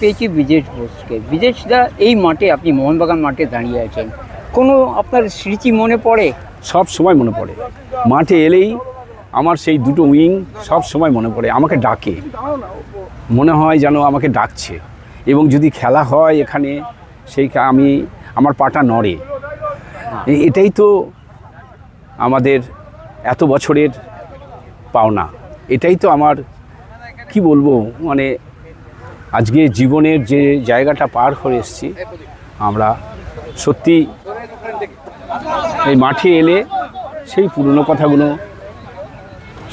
পেয়েছি বিদেশ বোসকে। বিদেশদা, এই মাঠে আপনি মোহনবাগান মাঠে দাঁড়িয়ে আছেন, কোনো আপনার স্মৃতি মনে পড়ে? সব সময় মনে পড়ে। মাঠে এলেই আমার সেই দুটো উইং সব সময় মনে পড়ে, আমাকে ডাকে, মনে হয় যেন আমাকে ডাকছে। এবং যদি খেলা হয় এখানে, সেই আমার পাটা নড়ে। এটাই তো আমাদের এত বছরের পাওনা, এটাই তো আমার কি বলবো, মানে আজকে জীবনের যে জায়গাটা পার করে এসেছি আমরা, সত্যি এই মাঠে এলে সেই পুরনো কথাগুলো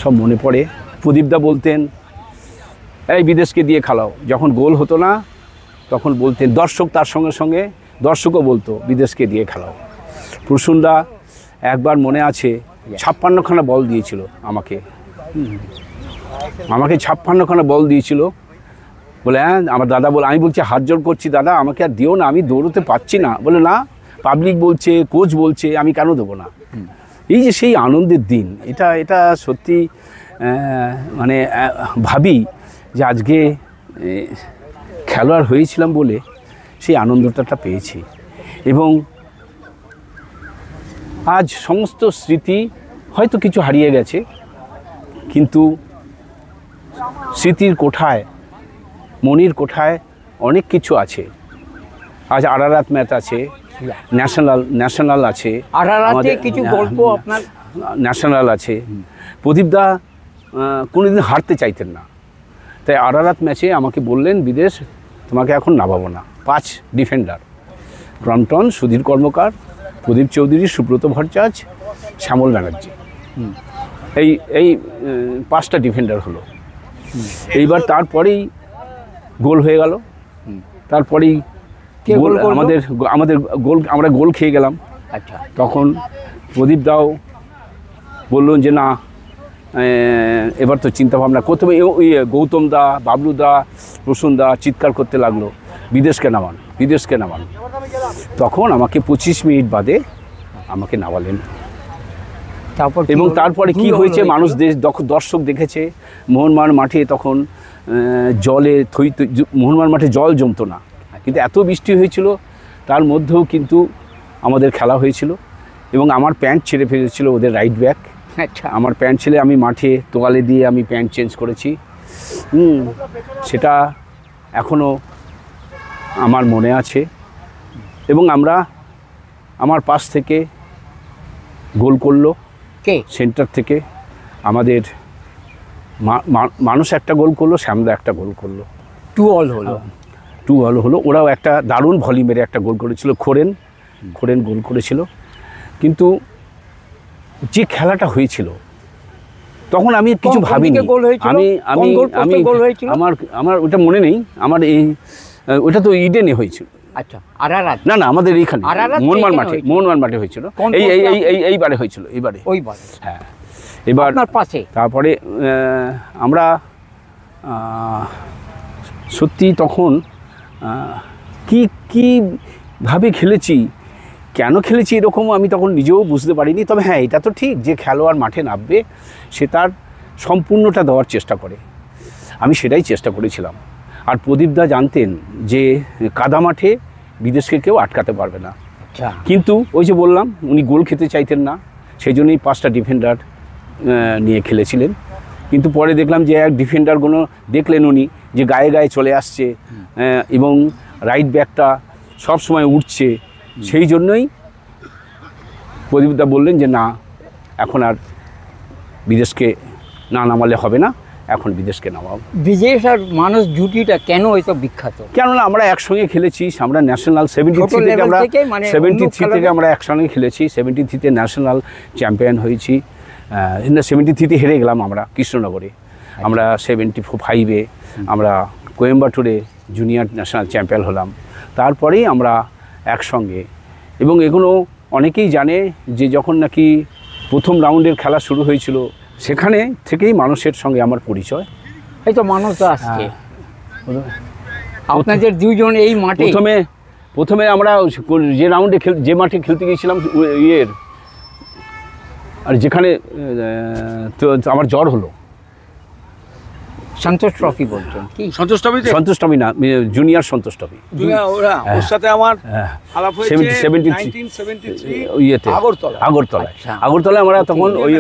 সব মনে পড়ে। প্রদীপদা বলতেন, এই বিদেশকে দিয়ে খেলাও। যখন গোল হতো না তখন বলতেন, দর্শক তার সঙ্গে সঙ্গে দর্শকও বলতো বিদেশকে দিয়ে খেলাও। প্রসূনদা একবার মনে আছে 56খানা বল দিয়েছিল আমাকে 56খানা বল দিয়েছিল। বলে হ্যাঁ, আমার দাদা বলে, আমি বলছি হাত জোর করছি দাদা, আমাকে আর দিও না, আমি দৌড়তে পারছি না। বলে না, পাবলিক বলছে, কোচ বলছে, আমি কেন দেবো না। এই যে সেই আনন্দের দিন, এটা সত্যি মানে ভাবি যে আজকে খেলোয়াড় হয়েছিলাম বলে সেই আনন্দটা পেয়েছি। এবং আজ সমস্ত স্মৃতি হয়তো কিছু হারিয়ে গেছে, কিন্তু স্মৃতির কোঠায়, মনির কোঠায় অনেক কিছু আছে। আজ আরারাত ম্যাচ আছে, ন্যাশনাল আছে, আরারাতে কিছু গল্প আপনার, ন্যাশনাল আছে। প্রদীপদা কোনোদিন হারতে চাইতেন না, তাই আরারাত ম্যাচে আমাকে বললেন, বিদেশ তোমাকে এখন নামাবো না। 5 ডিফেন্ডার, ক্রম্পটন, সুধীর কর্মকার, প্রদীপ চৌধুরী, সুব্রত ভট্টাচার্য, শ্যামল ব্যানার্জি, এই 5টা ডিফেন্ডার হলো। এইবার তারপরেই গোল হয়ে গেল, তারপরেই আমাদের গোল, আমরা গোল খেয়ে গেলাম। আচ্ছা, তখন প্রদীপদাও বললেন যে না, এবার তো চিন্তাভাবনা। প্রথমে গৌতম দা, বাবলুদা, প্রসূনদা চিৎকার করতে লাগলো, বিদেশকে নামান। তখন আমাকে 25 মিনিট বাদে আমাকে নামালেন। এবং তারপরে কি হয়েছে, মানুষ দর্শক দেখেছে। মোহনবাগান মাঠে তখন জলে মোহনবাগান মাঠে জল জমতো না, কিন্তু এত বৃষ্টি হয়েছিল, তার মধ্যেও কিন্তু আমাদের খেলা হয়েছিল। এবং আমার প্যান্ট ছেড়ে ফেলেছিল ওদের রাইট ব্যাক। আচ্ছা, আমার প্যান্ট ছেড়ে আমি মাঠে তোয়ালে দিয়ে আমি প্যান্ট চেঞ্জ করেছি। সেটা এখনও আমার মনে আছে। এবং আমার পাশ থেকে গোল করলো কে? সেন্টার থেকে আমাদের মানুষ একটা গোল করলো, শ্যামদা একটা গোল করলো, 2-2 হলো। ওরাও একটা দারুণ ভলি মেরে একটা গোল করেছিল, খোরেন গোল করেছিল। কিন্তু যে খেলাটা হয়েছিল তখন আমি কিছু ভাবিনি। আমার ওটা মনে নেই, আমার ওটা তো ইডেনে হয়েছিল। আচ্ছা, আরারাত না, আমাদের এইখানে মোহনবাগান মাঠে হয়েছিল। এইবারে হয়েছিল, হ্যাঁ, এবার পাশে। তারপরে আমরা সত্যি তখন কীভাবে খেলেছি, কেন খেলেছি এরকম আমি তখন নিজেও বুঝতে পারিনি। তবে হ্যাঁ, এটা তো ঠিক যে খেলোয়াড় মাঠে নামবে, সে তার সম্পূর্ণটা দেওয়ার চেষ্টা করে। আমি সেটাই চেষ্টা করেছিলাম। আর প্রদীপদা জানতেন যে কাদা মাঠে বিদেশকে কেউ আটকাতে পারবে না। কিন্তু ওই যে বললাম, উনি গোল খেতে চাইতেন না, সেই জন্যই 5টা ডিফেন্ডার নিয়ে খেলেছিলেন। কিন্তু পরে দেখলাম যে এক ডিফেন্ডারগুলো দেখলেন উনি যে গায়ে চলে আসছে, এবং রাইট ব্যাকটা সব সময় উঠছে, সেই জন্যই প্রদীপদা বললেন যে না, এখন আর বিদেশকে না নামালে হবে না, এখন বিদেশকে নামাও। বিদেশ আর মানুষ জুটিটা কেন এসব বিখ্যাত? কেননা আমরা একসঙ্গে খেলেছি। আমরা ন্যাশনাল 73 থেকে আমরা একসঙ্গে খেলেছি। 73-তে ন্যাশনাল চ্যাম্পিয়ন হয়েছি। 73-তে হেরে গেলাম আমরা কৃষ্ণনগরে। আমরা 75-এ আমরা কোয়েম্বাটুরে জুনিয়র ন্যাশনাল চ্যাম্পিয়ন হলাম। তারপরেই আমরা একসঙ্গে, এবং এগুলো অনেকেই জানে যে যখন নাকি প্রথম রাউন্ডের খেলা শুরু হয়েছিল, সেখানে থেকেই মানুষের সঙ্গে আমার পরিচয়। এই তো মানুষ আসছে আপনাদের দুজন এই মাঠে। প্রথমে আমরা যে রাউন্ডে যে মাঠে খেলতে গিয়েছিলাম, আর যেখানে তো আমার জ্বর হলো, সন্তোষ ট্রফি বলছেন কি? সন্তোষ ট্রফিতে সন্তোষ ট্রফি না, জুনিয়র সন্তোষ ট্রফি। ওর সাথে আমার হ্যাঁ, আলাপ হয়েছে 1973 ইয়েতে আগরতলা। আগরতলায় আগরতলায় আমরা তখন ওই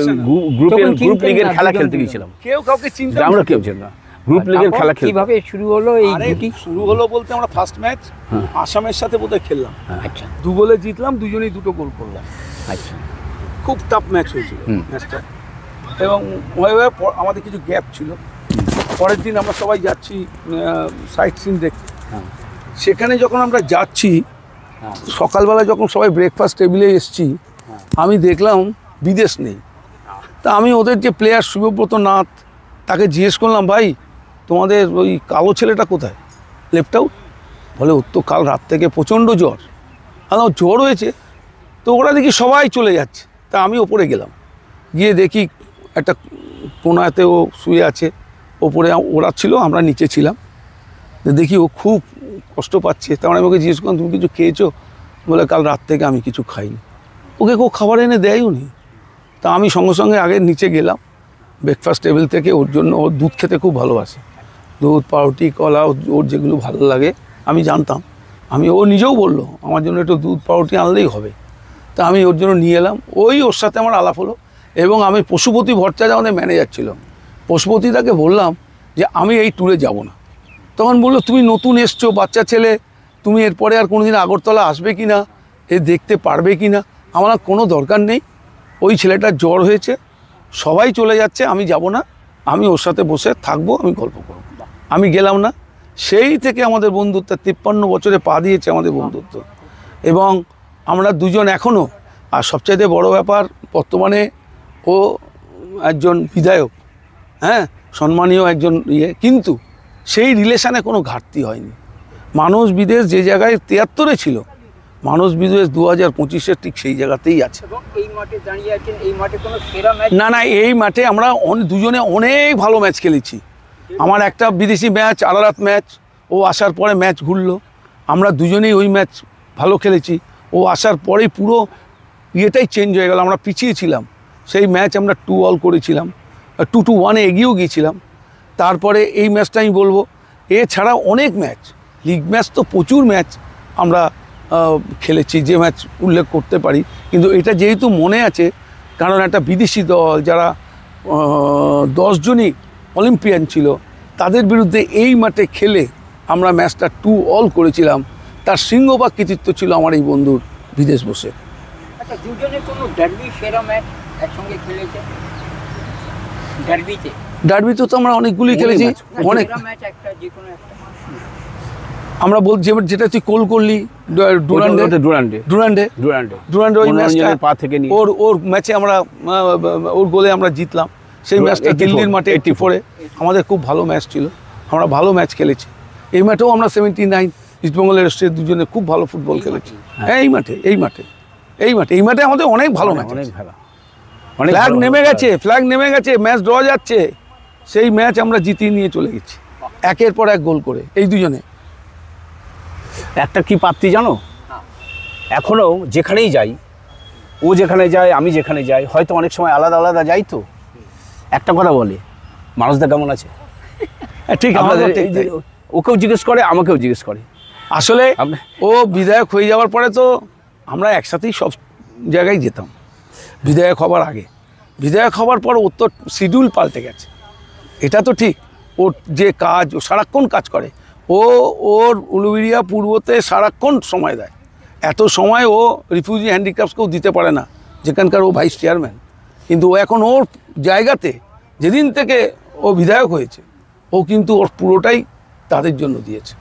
গ্রুপ লিগের খেলা খেলতে গেছিলাম। কেউ কাউকে চিন্তা আমরা কেউ ছিল না, গ্রুপ লিগের খেলা খেলতে। কিভাবে শুরু হলো এই দুটি? শুরু হলো বলতে আমরা ফার্স্ট ম্যাচ আসামের সাথে বোধহয় খেললাম, আচ্ছা 2 গোলে জিতলাম, দুজনেই 2টো গোল করলাম। আচ্ছা খুব টাফ ম্যাচ হয়েছিল ম্যাচটা, এবং আমাদের কিছু গ্যাপ ছিল। পরের দিন আমরা সবাই যাচ্ছি সাইট সিন দেখতে। সেখানে যখন আমরা যাচ্ছি সকালবেলা যখন সবাই ব্রেকফাস্ট টেবিলে এসছি, আমি দেখলাম বিদেশ নেই। তা আমি ওদের যে প্লেয়ার শুভব্রত নাথ, তাকে জিজ্ঞেস করলাম, ভাই তোমাদের ওই কালো ছেলেটা কোথায়, লেফট আউট? বলে ওর তো কাল রাত থেকে প্রচণ্ড জ্বর। আমার জ্বর হয়েছে তো ওরা দেখি সবাই চলে যাচ্ছে। তা আমি ওপরে গেলাম, গিয়ে দেখি একটা কোনাতে ও শুয়ে আছে, ওপরে ওরা ছিল, আমরা নিচে ছিলাম। দেখি ও খুব কষ্ট পাচ্ছে। তার মানে ওকে জিজ্ঞেস করলাম, তুমি কিছু খেয়েছো? বলে কাল রাত থেকে আমি কিছু খাইনি। ওকে কেউ খাবার এনে দেয়ও নি। তা আমি সঙ্গে সঙ্গে আগে নিচে গেলাম ব্রেকফাস্ট টেবিল থেকে। ওর জন্য, ওর দুধ খেতে খুব ভালোবাসে, দুধ, পাউরুটি, কলা, ওর যেগুলো ভালো লাগে আমি জানতাম। ও নিজেও বললো আমার জন্য একটু দুধ পাউরুটি আনলেই হবে। তা আমি ওর জন্য নিয়ে এলাম। ওর সাথে আমার আলাপ হলো, এবং আমি পশুপতি ভট্টাচার্য আমাদের ম্যানেজার ছিল, পশুপতিদাকে বললাম যে আমি এই ট্যুরে যাব না। তখন বললো, তুমি নতুন এসছো, বাচ্চা ছেলে, তুমি এরপরে আর কোনোদিন আগরতলা আসবে কি না, দেখতে পারবে কি না? আমার আর কোনো দরকার নেই, ওই ছেলেটার জ্বর হয়েছে, সবাই চলে যাচ্ছে, আমি যাব না, আমি ওর সাথে বসে থাকবো, আমি গল্প করব। আমি গেলাম না। সেই থেকে আমাদের বন্ধুত্ব 53 বছরে পা দিয়েছে আমাদের বন্ধুত্ব, এবং আমরা দুজন এখনও। আর সবচাইতে বড় ব্যাপার, বর্তমানে ও একজন বিধায়ক, হ্যাঁ, সম্মানীয় একজন কিন্তু সেই রিলেশানে কোনো ঘাটতি হয়নি। মানুষ বিদেশ যে জায়গায় 73-এ ছিল, মানুষ বিদেশ 2025-এ ঠিক সেই জায়গাতেই আছে। এবং এই মাঠে দাঁড়িয়ে আছেন, এই মাঠে কোনো সেরা ম্যাচ? না, এই মাঠে আমরা দুজনে অনেক ভালো ম্যাচ খেলেছি। আমার একটা বিদেশি ম্যাচ, আলারাত ম্যাচ, ও আসার পরে ম্যাচ ঘুরলো, আমরা দুজনেই ওই ম্যাচ ভালো খেলেছি। ও আসার পরেই পুরো ইয়েটাই চেঞ্জ হয়ে গেল। আমরা পিছিয়ে ছিলাম, সেই ম্যাচ আমরা 2-2 করেছিলাম, 2-1-এ এগিয়েও গিয়েছিলাম। তারপরে এই ম্যাচটা আমি বলবো, এছাড়া অনেক ম্যাচ, লিগ ম্যাচ তো প্রচুর ম্যাচ আমরা খেলেছি, যে ম্যাচ উল্লেখ করতে পারি। কিন্তু এটা যেহেতু মনে আছে, কারণ একটা বিদেশি দল যারা 10 জনই অলিম্পিয়ান ছিল, তাদের বিরুদ্ধে এই মাঠে খেলে আমরা ম্যাচটা 2-2 করেছিলাম। তার সিংহভাগ কৃতিত্ব ছিল আমার এই বন্ধুর বিদেশ বসে। আচ্ছা, দুজনে কোনো ডার্বি সেরা ম্যাচ একসঙ্গে খেলেছে? ডার্বিতে তো আমরা অনেকগুলি খেলেছি, অনেক। আমরা বলছি যেটা তুই কোল করলি, ডুরান্ডে ওই ম্যাচটা ওর ম্যাচে আমরা, ওর গোলে আমরা জিতলাম। সেই ম্যাচটা দিল্লির মাঠে 84-এ আমাদের খুব ভালো ম্যাচ ছিল, আমরা ভালো ম্যাচ খেলেছি। এই মাঠেও আমরা 79 ইস্টবেঙ্গলের এসে দুজনে খুব ভালো ফুটবল খেলেছি। হ্যাঁ, এই মাঠে আমাদের অনেক ভালো ম্যাচ। ফ্ল্যাগ নেমে গেছে, ম্যাচ ড্র যাচ্ছে, সেই ম্যাচ আমরা জিতিয়ে নিয়ে চলে গেছি, একের পর এক গোল করে এই দুজনে। একটা কি পাত্তি জানো, এখনও যেখানেই যাই, ও যেখানে যায়, আমি যেখানে যাই, হয়তো অনেক সময় আলাদা আলাদা যাই, তো একটা কথা বলে, মানুষদা কেমন আছে? ঠিক, আমাদের ওকেও জিজ্ঞেস করে, আমাকেও জিজ্ঞেস করে। আসলে ও বিধায়ক হয়ে যাওয়ার পরে তো আমরা একসাথেই সব জায়গায় যেতাম। বিধায়ক হবার আগে, বিধায়ক হবার পর ওর তো শিডিউল পাল্টে গেছে, এটা তো ঠিক। ওর যে কাজ, ও সারাক্ষণ কাজ করে, ওর উলুবেড়িয়া পূর্বতে সারাক্ষণ সময় দেয়। এত সময় ও রিফিউজি হ্যান্ডিক্রাফটসকেও দিতে পারে না, যেখানকার ও ভাইস চেয়ারম্যান। কিন্তু ও এখন ওর জায়গাতে, যেদিন থেকে ও বিধায়ক হয়েছে, ও কিন্তু ওর পুরোটাই তাদের জন্য দিয়েছে।